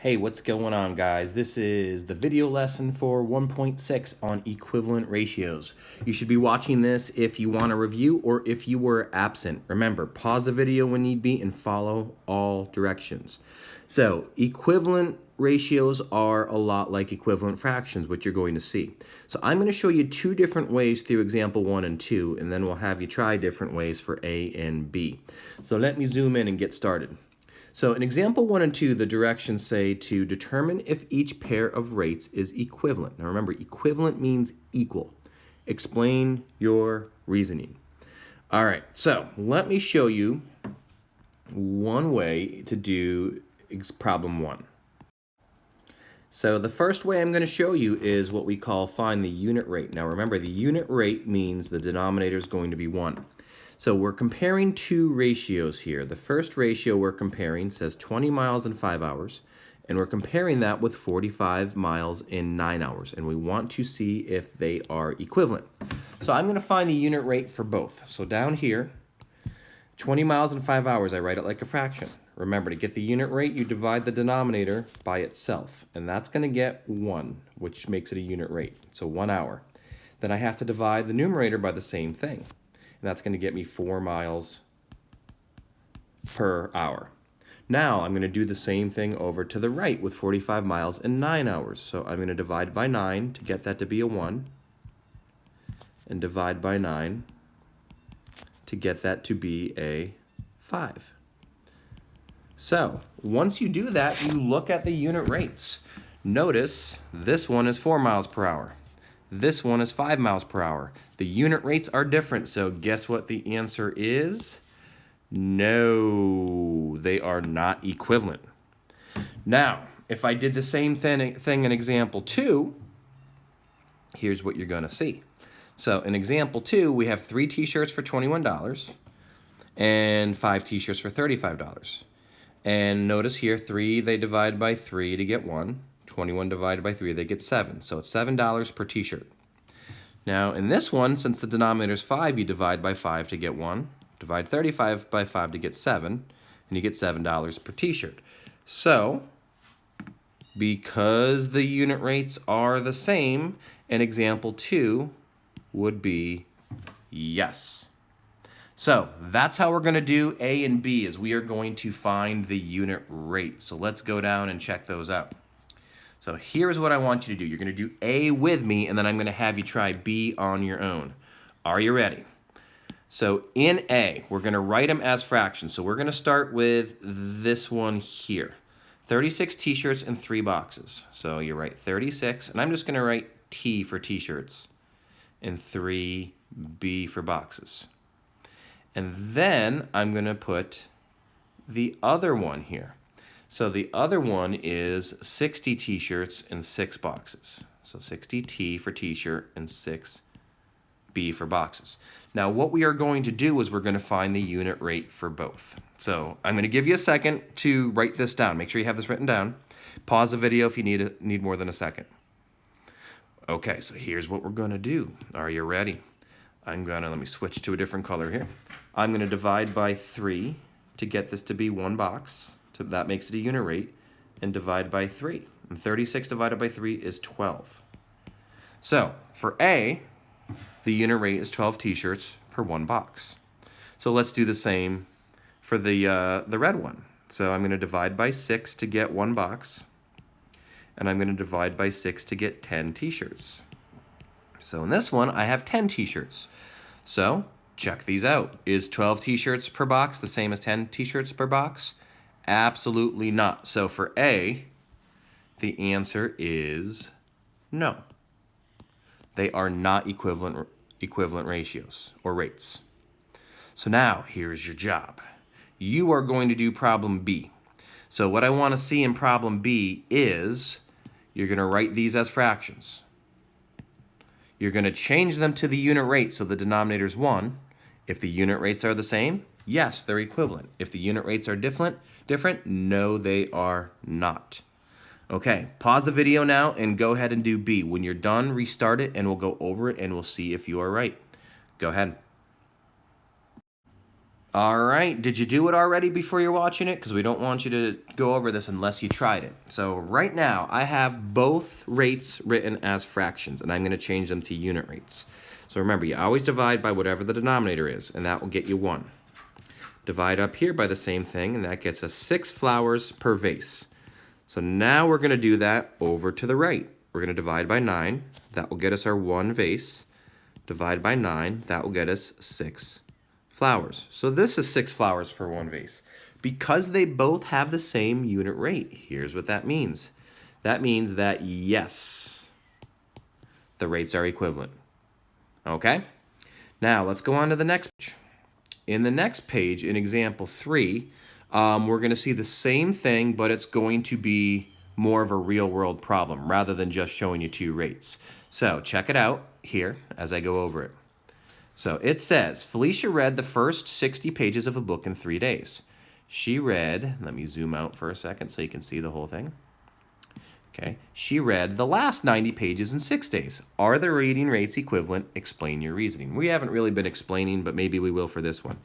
Hey, what's going on, guys? This is the video lesson for 1.6 on equivalent ratios. You should be watching this if you want a review or if you were absent. Remember, pause the video when need be and follow all directions. So, equivalent ratios are a lot like equivalent fractions, which you're going to see. So I'm going to show you two different ways through example 1 and 2, and then we'll have you try different ways for A and B. So let me zoom in and get started. So in example 1 and 2, the directions say to determine if each pair of rates is equivalent. Now remember, equivalent means equal. Explain your reasoning. All right, so let me show you one way to do problem 1. So the first way I'm going to show you is what we call find the unit rate. Now remember, the unit rate means the denominator is going to be 1. So we're comparing two ratios here. The first ratio we're comparing says 20 miles in 5 hours, and we're comparing that with 45 miles in 9 hours, and we want to see if they are equivalent. So I'm going to find the unit rate for both. So down here, 20 miles in 5 hours, I write it like a fraction. Remember, to get the unit rate, you divide the denominator by itself, and that's going to get 1, which makes it a unit rate, so 1 hour. Then I have to divide the numerator by the same thing. And that's going to get me 4 miles per hour. Now I'm going to do the same thing over to the right with 45 miles in 9 hours. So I'm going to divide by 9 to get that to be a 1, and divide by 9 to get that to be a 5. So once you do that, you look at the unit rates. Notice this one is 4 miles per hour. This one is 5 miles per hour. The unit rates are different, so guess what the answer is? No, they are not equivalent. Now, if I did the same thing in example 2, here's what you're going to see. So in example 2, we have 3 t-shirts for $21 and 5 t-shirts for $35. And notice here, 3, they divide by 3 to get 1. 21 divided by 3, they get 7. So it's $7 per t-shirt. Now in this one, since the denominator is 5, you divide by 5 to get 1. Divide 35 by 5 to get 7, and you get $7 per t-shirt. So because the unit rates are the same, an example 2 would be yes. So that's how we're going to do A and B, is we are going to find the unit rate. So let's go down and check those out. So here's what I want you to do. You're going to do A with me, and then I'm going to have you try B on your own. Are you ready? So in A, we're going to write them as fractions. So we're going to start with this one here. 36 t-shirts and 3 boxes. So you write 36, and I'm just going to write T for t-shirts and 3 B for boxes. And then I'm going to put the other one here. So the other one is 60 t-shirts and 6 boxes. So 60 T for t-shirt and 6 B for boxes. Now what we are going to do is we're going to find the unit rate for both. So I'm going to give you a second to write this down. Make sure you have this written down. Pause the video if you need more than a second. Okay, so here's what we're going to do. Are you ready? Let me switch to a different color here. I'm going to divide by 3 to get this to be 1 box. So that makes it a unit rate, and divide by 3. And 36 divided by 3 is 12. So for A, the unit rate is 12 t-shirts per 1 box. So let's do the same for the red one. So I'm going to divide by 6 to get 1 box, and I'm going to divide by 6 to get 10 t-shirts. So in this one, I have 10 t-shirts. So check these out. Is 12 t-shirts per box the same as 10 t-shirts per box? Absolutely not. So for A, the answer is no. They are not equivalent ratios or rates. So now here's your job. You are going to do problem B. So what I want to see in problem B is you're going to write these as fractions. You're going to change them to the unit rate so the denominator is 1. If the unit rates are the same, yes, they're equivalent. If the unit rates are different, no, they are not. Okay, pause the video now and go ahead and do B. When you're done, restart it and we'll go over it and we'll see if you are right. Go ahead. All right, did you do it already before you're watching it? Because we don't want you to go over this unless you tried it. So right now, I have both rates written as fractions, and I'm going to change them to unit rates. So remember, you always divide by whatever the denominator is, and that will get you 1. Divide up here by the same thing, and that gets us 6 flowers per vase. So now we're going to do that over to the right. We're going to divide by 9. That will get us our 1 vase. Divide by 9. That will get us 6 flowers. So this is 6 flowers per 1 vase. Because they both have the same unit rate, here's what that means. That means that, yes, the rates are equivalent. Okay? Now, let's go on to the next page. In the next page, in example 3, we're going to see the same thing, but it's going to be more of a real-world problem rather than just showing you 2 rates. So check it out here as I go over it. So it says, Felicia read the first 60 pages of a book in 3 days. She read, let me zoom out for a second so you can see the whole thing. Okay, she read the last 90 pages in 6 days. Are the reading rates equivalent? Explain your reasoning. We haven't really been explaining, but maybe we will for this one.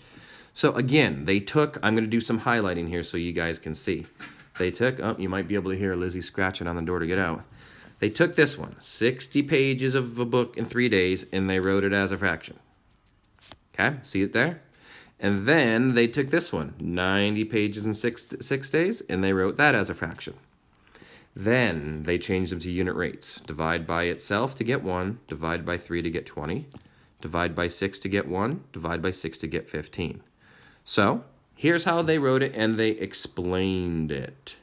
So again, they took, I'm going to do some highlighting here so you guys can see. They took, oh, you might be able to hear Lizzie scratching on the door to get out. They took this one, 60 pages of a book in 3 days, and they wrote it as a fraction. Okay, see it there? And then they took this one, 90 pages in six days, and they wrote that as a fraction. Then they changed them to unit rates. Divide by itself to get 1, divide by 3 to get 20, divide by 6 to get 1, divide by 6 to get 15. So here's how they wrote it, and they explained it.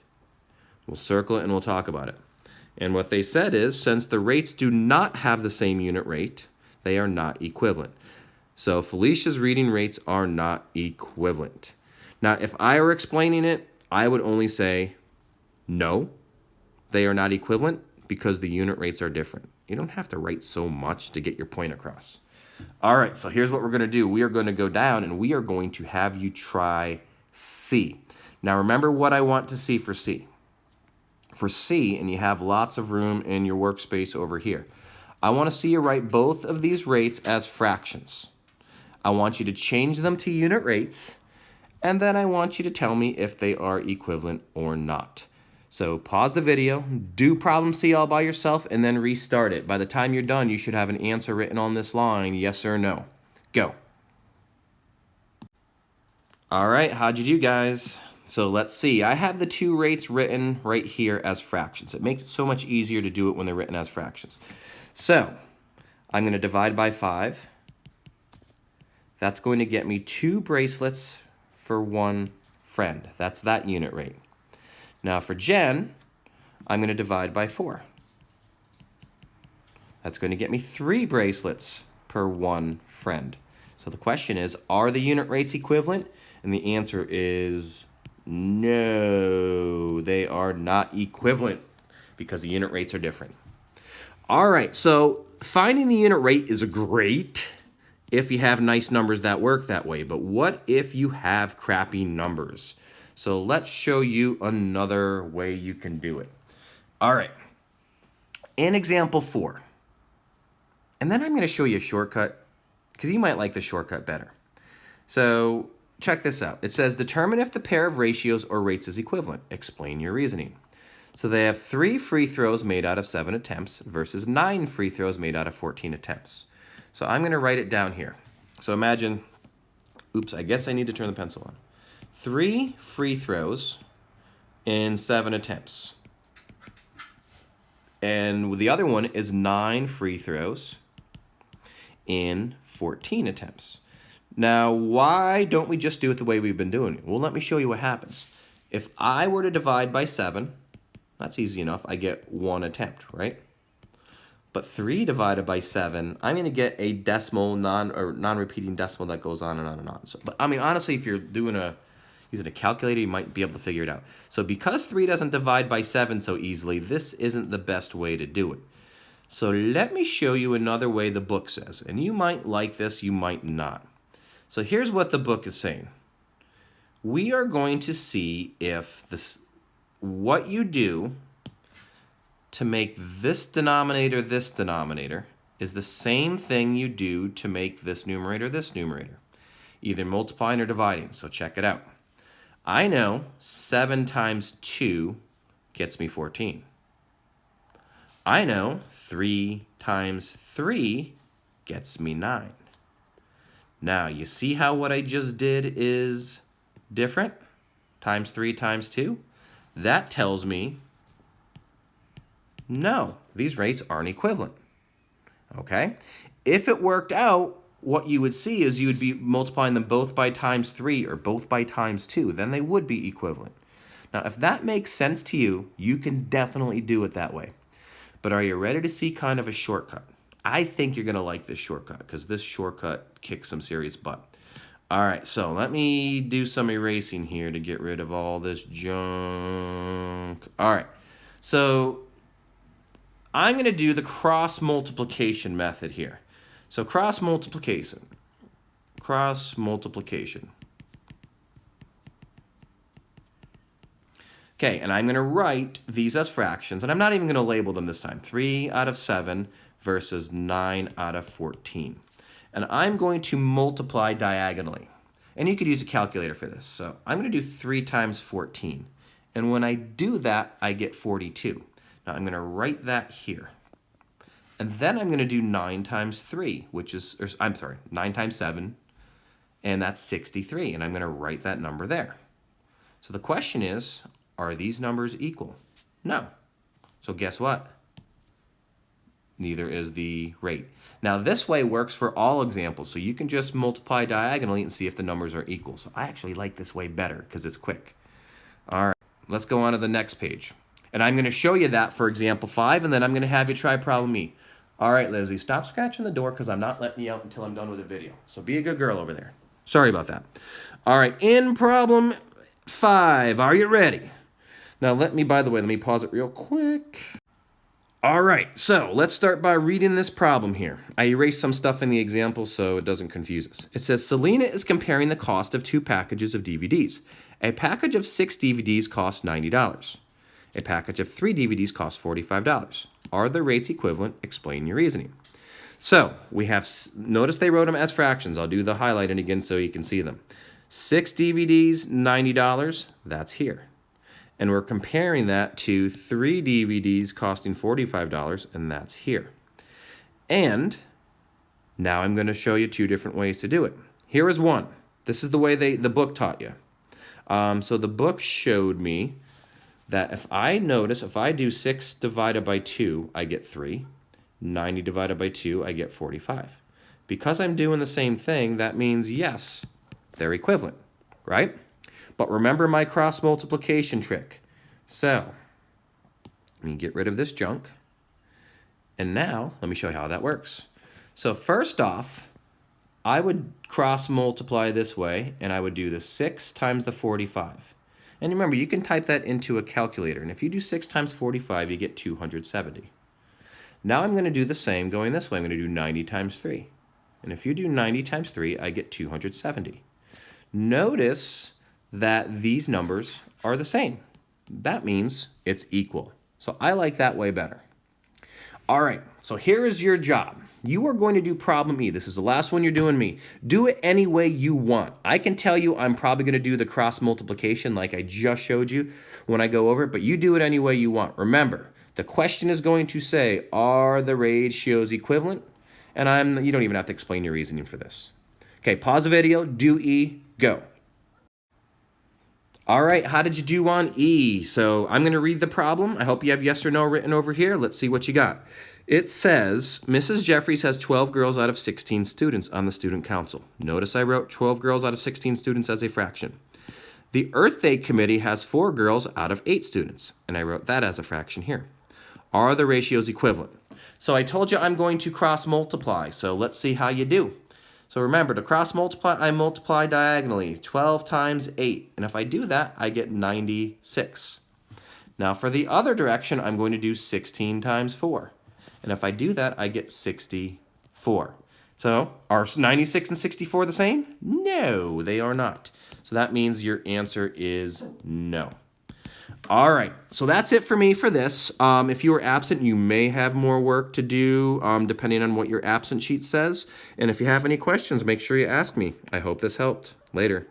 We'll circle it and we'll talk about it. And what they said is, since the rates do not have the same unit rate, they are not equivalent. So Felicia's reading rates are not equivalent. Now, if I were explaining it, I would only say, no, they are not equivalent because the unit rates are different. You don't have to write so much to get your point across. All right, so here's what we're going to do. We are going to go down and we are going to have you try C. Now, remember what I want to see for C. For C, and you have lots of room in your workspace over here, I want to see you write both of these rates as fractions. I want you to change them to unit rates, and then I want you to tell me if they are equivalent or not. So pause the video, do problem C all by yourself, and then restart it. By the time you're done, you should have an answer written on this line, yes or no. Go. All right, how'd you do, guys? So let's see. I have the 2 rates written right here as fractions. It makes it so much easier to do it when they're written as fractions. So I'm going to divide by 5. That's going to get me 2 bracelets for 1 friend. That's that unit rate. Now for Jen, I'm going to divide by 4. That's going to get me 3 bracelets per 1 friend. So the question is, are the unit rates equivalent? And the answer is no, they are not equivalent because the unit rates are different. All right, so finding the unit rate is great if you have nice numbers that work that way. But what if you have crappy numbers? So let's show you another way you can do it. All right, in example 4, and then I'm going to show you a shortcut because you might like the shortcut better. So check this out. It says determine if the pair of ratios or rates is equivalent. Explain your reasoning. So they have 3 free throws made out of 7 attempts versus 9 free throws made out of 14 attempts. So I'm going to write it down here. So imagine, oops, I guess I need to turn the pencil on. 3 free throws in 7 attempts. And the other one is 9 free throws in 14 attempts. Now, why don't we just do it the way we've been doing it? Well, let me show you what happens. If I were to divide by 7, that's easy enough. I get 1 attempt, right? But 3 divided by 7, I'm going to get a decimal, non-repeating decimal that goes on and on and on. So, but I mean, honestly, if you're using a calculator, you might be able to figure it out. So because 3 doesn't divide by 7 so easily, this isn't the best way to do it. So let me show you another way the book says. And you might like this, you might not. So here's what the book is saying. We are going to see if what you do to make this denominator is the same thing you do to make this numerator. either multiplying or dividing, so check it out. I know 7 times 2 gets me 14. I know 3 times 3 gets me 9. Now, you see how what I just did is different? Times 3 times 2? That tells me, no, these rates aren't equivalent. Okay? If it worked out, what you would see is you would be multiplying them both by times 3 or both by times 2. Then they would be equivalent. Now, if that makes sense to you, you can definitely do it that way. But are you ready to see kind of a shortcut? I think you're going to like this shortcut because this shortcut kicks some serious butt. All right, so let me do some erasing here to get rid of all this junk. All right, so I'm going to do the cross multiplication method here. So cross multiplication. Okay, and I'm going to write these as fractions, and I'm not even going to label them this time. 3 out of 7 versus 9 out of 14. And I'm going to multiply diagonally. And you could use a calculator for this. So I'm going to do 3 times 14. And when I do that, I get 42. Now I'm going to write that here. And then I'm going to do 9 times 3, which is, 9 times 7, and that's 63. And I'm going to write that number there. So the question is, are these numbers equal? No. So guess what? Neither is the rate. Now this way works for all examples, so you can just multiply diagonally and see if the numbers are equal. So I actually like this way better because it's quick. All right, let's go on to the next page. And I'm going to show you that for example 5, and then I'm going to have you try problem E. All right, Lizzie, stop scratching the door because I'm not letting you out until I'm done with the video. So be a good girl over there. Sorry about that. All right, in problem 5, are you ready? Now by the way, let me pause it real quick. All right, so let's start by reading this problem here. I erased some stuff in the example so it doesn't confuse us. It says, Selena is comparing the cost of 2 packages of DVDs. A package of 6 DVDs costs $90. A package of 3 DVDs costs $45. Are the rates equivalent? Explain your reasoning. So we have, notice they wrote them as fractions. I'll do the highlighting again so you can see them. 6 DVDs, $90, that's here. And we're comparing that to 3 DVDs costing $45, and that's here. And now I'm going to show you 2 different ways to do it. Here is one. This is the way the book taught you. So the book showed me that if I do 6 divided by 2, I get 3. 90 divided by 2, I get 45. Because I'm doing the same thing, that means, yes, they're equivalent, right? But remember my cross multiplication trick. So let me get rid of this junk. And now let me show you how that works. So first off, I would cross multiply this way, and I would do the 6 times the 45. And remember, you can type that into a calculator. And if you do 6 times 45, you get 270. Now I'm going to do the same going this way. I'm going to do 90 times 3. And if you do 90 times 3, I get 270. Notice that these numbers are the same. That means it's equal. So I like that way better. All right, so here is your job. You are going to do problem E. This is the last one you're doing me. Do it any way you want. I can tell you I'm probably going to do the cross multiplication like I just showed you when I go over it, but you do it any way you want. Remember, the question is going to say, are the ratios equivalent? And you don't even have to explain your reasoning for this. Okay, pause the video, do E, go. All right, how did you do on E? So I'm going to read the problem. I hope you have yes or no written over here. Let's see what you got. It says, Mrs. Jeffries has 12 girls out of 16 students on the student council. Notice I wrote 12 girls out of 16 students as a fraction. The Earth Day committee has 4 girls out of 8 students, and I wrote that as a fraction here. Are the ratios equivalent? So I told you I'm going to cross multiply, so let's see how you do. So remember, to cross multiply, I multiply diagonally, 12 times 8. And if I do that, I get 96. Now for the other direction, I'm going to do 16 times 4. And if I do that, I get 64. So are 96 and 64 the same? No, they are not. So that means your answer is no. All right, so that's it for me for this. If you are absent, you may have more work to do depending on what your absent sheet says. And if you have any questions, make sure you ask me. I hope this helped. Later.